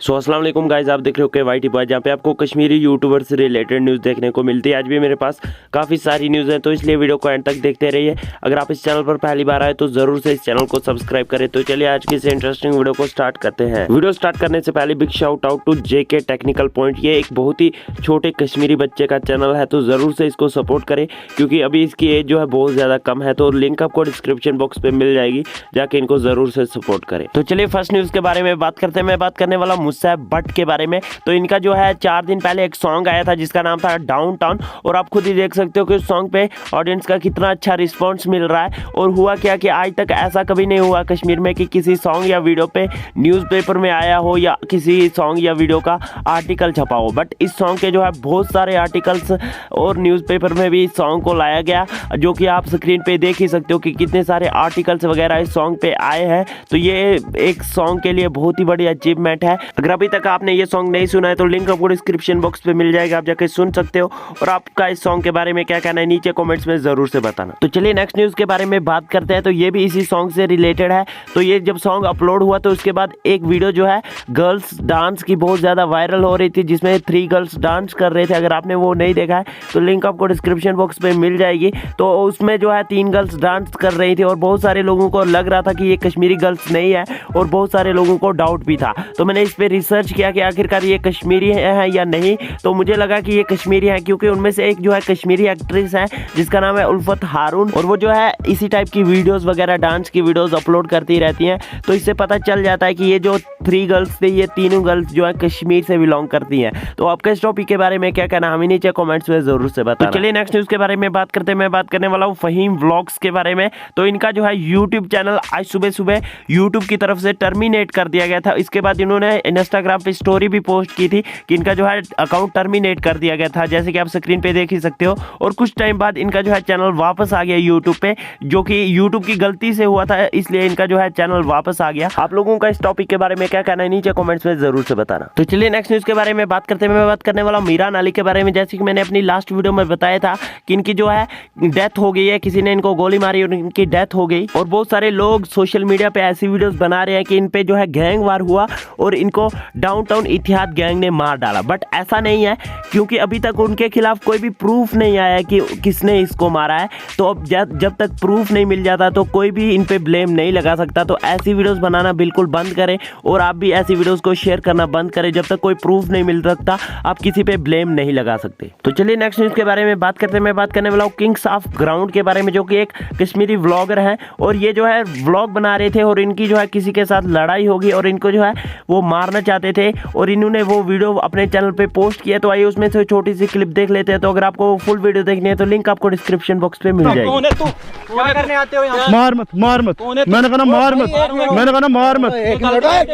अस्सलाम वालेकुम गाइस, आप देख रहे हो के वाईटी बॉय, जहाँ पे आपको कश्मीरी यूट्यूबर से रिलेटेड न्यूज़ देखने को मिलती है। आज भी मेरे पास काफ़ी सारी न्यूज़ है, तो इसलिए वीडियो को एंड तक देखते रहिए। अगर आप इस चैनल पर पहली बार आए तो ज़रूर से इस चैनल को सब्सक्राइब करें। तो चलिए आज की इस इंटरेस्टिंग वीडियो को स्टार्ट करते हैं। वीडियो स्टार्ट करने से पहले big shout out to JK technical point. ये एक बहुत ही छोटे कश्मीरी बच्चे का चैनल है, तो ज़रूर से इसको सपोर्ट करें, क्योंकि अभी इसकी एज जो है बहुत ज़्यादा कम है। तो लिंक आपको डिस्क्रिप्शन बॉक्स पे मिल जाएगी, जाके इनको ज़रूर से सपोर्ट करें। तो चलिए फर्स्ट न्यूज़ के बारे में बात करते हैं। मैं बात करने वाला मुसैब भट्ट के बारे में। तो इनका जो है 4 दिन पहले एक सॉन्ग आया था जिसका नाम था डाउनटाउन, और आप खुद ही देख सकते हो कि उस सॉन्ग पे ऑडियंस का कितना अच्छा रिस्पांस मिल रहा है। और हुआ क्या कि आज तक ऐसा कभी नहीं हुआ कश्मीर में कि किसी सॉन्ग या वीडियो पे न्यूज़पेपर में आया हो या किसी सॉन्ग या वीडियो का आर्टिकल छपा हो। बट इस सॉन्ग के जो है बहुत सारे आर्टिकल्स और न्यूज़पेपर में भी इस सॉन्ग को लाया गया, जो कि आप स्क्रीन पे देख ही सकते हो कि कितने सारे आर्टिकल्स वगैरह इस सॉन्ग पे आए हैं। तो ये एक सॉन्ग के लिए बहुत ही बड़ी अचीवमेंट है। अगर अभी तक आपने ये सॉन्ग नहीं सुना है तो लिंक आपको डिस्क्रिप्शन बॉक्स पे मिल जाएगा, आप जाके सुन सकते हो। और आपका इस सॉन्ग के बारे में क्या कहना है नीचे कमेंट्स में जरूर से बताना। तो चलिए नेक्स्ट न्यूज़ के बारे में बात करते हैं। तो ये भी इसी सॉन्ग से रिलेटेड है। तो ये जब सॉन्ग अपलोड हुआ तो उसके बाद एक वीडियो जो है गर्ल्स डांस की बहुत ज़्यादा वायरल हो रही थी, जिसमें 3 गर्ल्स डांस कर रहे थे। अगर आपने वो नहीं देखा है तो लिंक आपको डिस्क्रिप्शन बॉक्स पे मिल जाएगी। तो उसमें जो है 3 गर्ल्स डांस कर रही थी और बहुत सारे लोगों को लग रहा था कि ये कश्मीरी गर्ल्स नहीं है, और बहुत सारे लोगों को डाउट भी था। तो मैंने इस पर रिसर्च किया कि आखिरकार ये कश्मीरी है या नहीं। तो मुझे लगा कि ये कश्मीरी है, क्योंकि उनमें से एक जो है कश्मीरी एक्ट्रेस है जिसका नाम है उल्फत हारून, और वो जो है इसी टाइप की वीडियोस वगैरह डांस की वीडियोस अपलोड करती रहती हैं। तो इससे पता चल जाता है कि ये जो 3 गर्ल्स थी, ये तीनों गर्ल्स जो है कश्मीर से बिलोंग करती हैं। तो आपका इस टॉपिक के बारे में क्या कहना है हमें नीचे कमेंट्स में जरूर से बताना। तो चलिए नेक्स्ट न्यूज़ के बारे में बात करते हैं। मैं बात करने वाला हूँ फहीम व्लॉग्स के बारे में। तो इनका जो है यूट्यूब चैनल आज सुबह सुबह यूट्यूब की तरफ से टर्मिनेट कर दिया गया था। इसके बाद इन्होंने इंस्टाग्राम पे स्टोरी भी पोस्ट की थी कि इनका जो है अकाउंट टर्मिनेट कर दिया गया था, जैसे कि आप स्क्रीन पे देख ही सकते हो। और कुछ टाइम बाद इनका जो है चैनल वापस आ गया यूट्यूब पे, जो कि यूट्यूब की गलती से हुआ था, इसलिए इनका जो है चैनल वापस आ गया। आप लोगों का इस टॉपिक के बारे में क्या कहना है नीचे कमेंट्स में जरूर से बताना। तो चलिए नेक्स्ट न्यूज़ के बारे में बात करते हैं। मैं बात करने वाला मीरान अली के बारे में। जैसे कि मैंने अपनी लास्ट वीडियो में बताया था कि इनकी जो है डेथ हो गई है, किसी ने इनको गोली मारी और इनकी डेथ हो गई। और बहुत सारे लोग सोशल मीडिया पे ऐसी वीडियोस बना रहे हैं कि इन पे जो है गैंग वार हुआ और इनको डाउनटाउन इतिहाद गैंग ने मार डाला। बट ऐसा नहीं है, क्योंकि अभी तक उनके खिलाफ कोई भी प्रूफ नहीं आया कि किसने इसको मारा है। तो अब जब तक प्रूफ नहीं मिल जाता तो कोई भी इन पे ब्लेम नहीं लगा सकता। तो ऐसी वीडियोस बनाना बिल्कुल बंद करें, और आप भी ऐसी वीडियोस को शेयर करना बंद करें। जब तक कोई प्रूफ नहीं मिल सकता आप किसी पे ब्लेम नहीं लगा सकते। तो चलिए नेक्स्ट न्यूज़ के बारे में बात करते हैं। मैं बात करने वाला हूँ किंग्स ऑफ ग्राउंड के बारे में, जो कि एक कश्मीरी व्लॉगर है। और ये जो है व्लॉग बना रहे थे और इनकी जो है किसी के साथ लड़ाई होगी और इनको जो है वो मारना चाहते थे, और इन्होंने वो वीडियो अपने चैनल पे पोस्ट किया। तो आइए उसमें से छोटी सी क्लिप देख लेते हैं। तो अगर आपको फुल वीडियो देखनी है तो लिंक आपको डिस्क्रिप्शन बॉक्स पे मिल जाएगी। क्या करने आते हो यहाँ? मार मत मैंने कहा मार मत, मैंने कहा मार मत।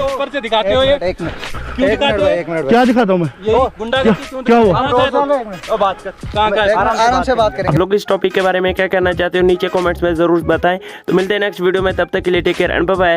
ऊपर से दिखाते हो ये? क्यों दिखाते हो? क्या दिखाता हूँ मैं? ये गुंडागर्दी क्यों? क्या हुआ? बात कर, कहाँ का? आराम से बात करेंगे। आप लोग इस टॉपिक के बारे में क्या कहना चाहते हो नीचे कमेंट्स में जरूर बताएं। तो मिलते हैं नेक्स्ट वीडियो में, तब तक के लिए take care and bye bye.